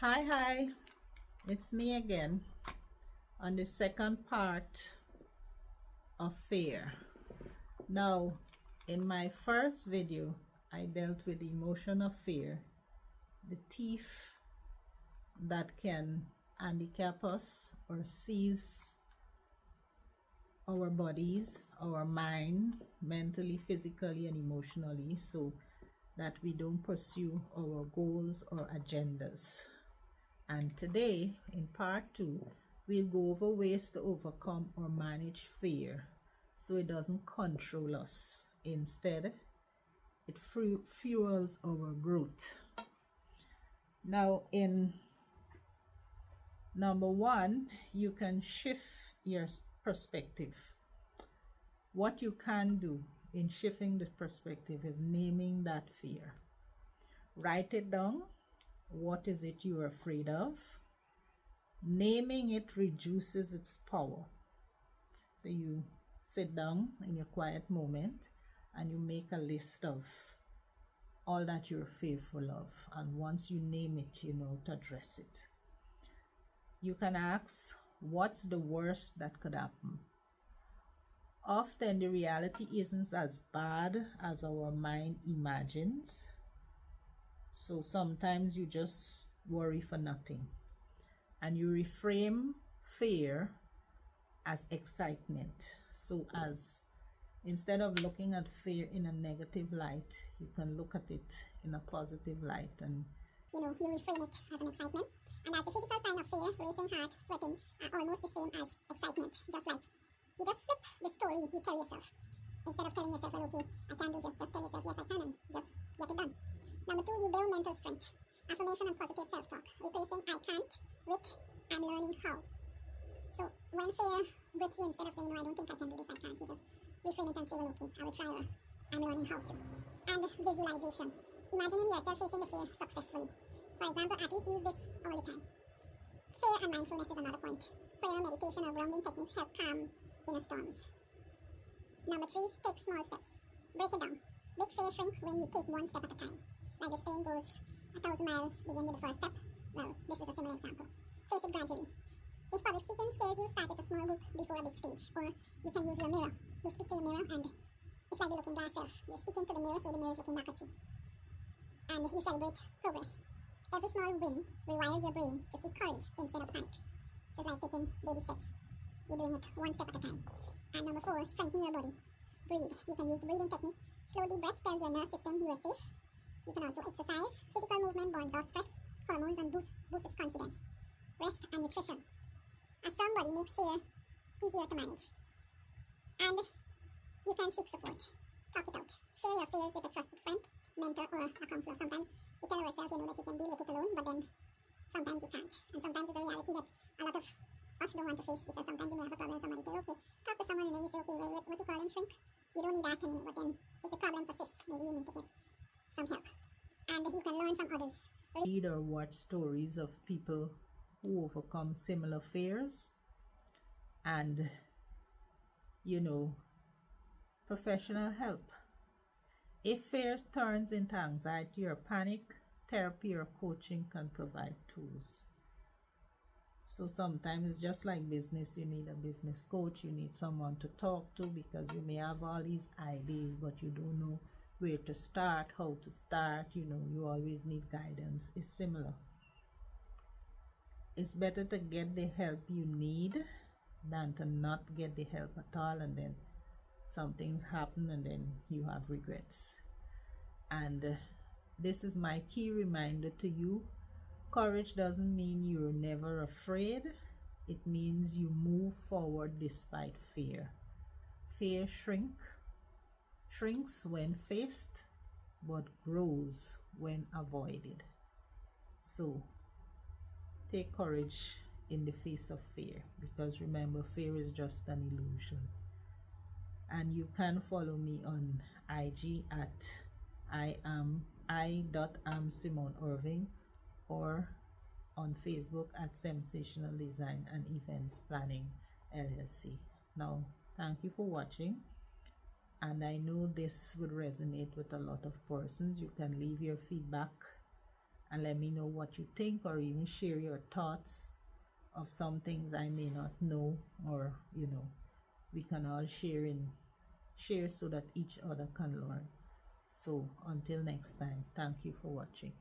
Hi, it's me again on the second part of fear. Now, in my first video, I dealt with the emotion of fear, the thief that can handicap us or seize our bodies, our mind, mentally, physically, and emotionally, so that we don't pursue our goals or agendas. And today, in part two, we'll go over ways to overcome or manage fear so it doesn't control us. Instead, it fuels our growth. Now, in number one, you can shift your perspective. What you can do in shifting this perspective is naming that fear. Write it down. What is it you're afraid of? Naming it reduces its power. So you sit down in your quiet moment and you make a list of all that you're fearful of. And once you name it, you know to address it. You can ask, what's the worst that could happen? Often the reality isn't as bad as our mind imagines. So sometimes you just worry for nothing. And you reframe fear as excitement. So as instead of looking at fear in a negative light, you can look at it in a positive light. And you reframe it as an excitement. And as the physical sign of fear, racing heart, sweating are almost the same as excitement. Just like you just flip the story you tell yourself. Instead of telling yourself, well, okay, I can do this, just tell yourself, yes, I can, and just get it done. Number two, you build mental strength. Affirmation and positive self-talk. Replacing I can't with I'm learning how. So when fear grips you, instead of saying, no, I don't think I can do this, I can't, you just reframe it and say, well, okay, I will try, or I'm learning how to. And visualization. Imagining yourself facing the fear successfully. For example, athletes use this all the time. Fear and mindfulness is another point. Prayer, meditation, or grounding techniques help calm inner storms. Number three, take small steps. Break it down. Big fear shrink when you take one step at a time. Like the saying goes, 1,000 miles begin with the first step. Well, this is a similar example. Face it gradually. If public speaking scares you, start with a small group before a big stage. Or you can use your mirror. You speak to your mirror and it's like the looking glass self. You're speaking to the mirror so the mirror is looking back at you. And you celebrate progress. Every small win rewires your brain to see courage instead of panic. It's like taking baby steps. You're doing it one step at a time. And number four, strengthen your body. Breathe. You can use the breathing technique. Slow deep breaths tells your nervous system you are safe. You can also exercise. Physical movement burns off stress, hormones, and boosts confidence. Rest and nutrition. A strong body makes fear easier to manage. And you can seek support. Talk it out. Share your fears with a trusted friend, mentor, or a counselor. Sometimes we tell ourselves, that you can deal with it alone, but then sometimes you can't. And sometimes it's a reality that a lot of us don't want to face, because sometimes you may have a problem and somebody say, okay, talk to someone, and then you say, okay, well, what you call them, shrink? You don't need that, but then if the problem persists, maybe you need to get some help. And you can learn from others. Read or watch stories of people who overcome similar fears and, professional help. If fear turns into anxiety or panic, therapy or coaching can provide tools. So sometimes it's just like business. You need a business coach. You need someone to talk to, because you may have all these ideas, but you don't know where to start, how to start. You always need guidance. It's similar. It's better to get the help you need than to not get the help at all, and then something's happen and then you have regrets. And this is my key reminder to you. Courage doesn't mean you're never afraid. It means you move forward despite fear. Fear shrinks when faced, but grows when avoided. So take courage in the face of fear, because remember, fear is just an illusion. And you can follow me on IG at I.am Simone Irving, or on Facebook at Sensational Design and Events Planning LLC. Now, thank you for watching, and I know this would resonate with a lot of persons. You can leave your feedback and let me know what you think, or even share your thoughts of some things I may not know, or we can all share so that each other can learn. So until next time, thank you for watching.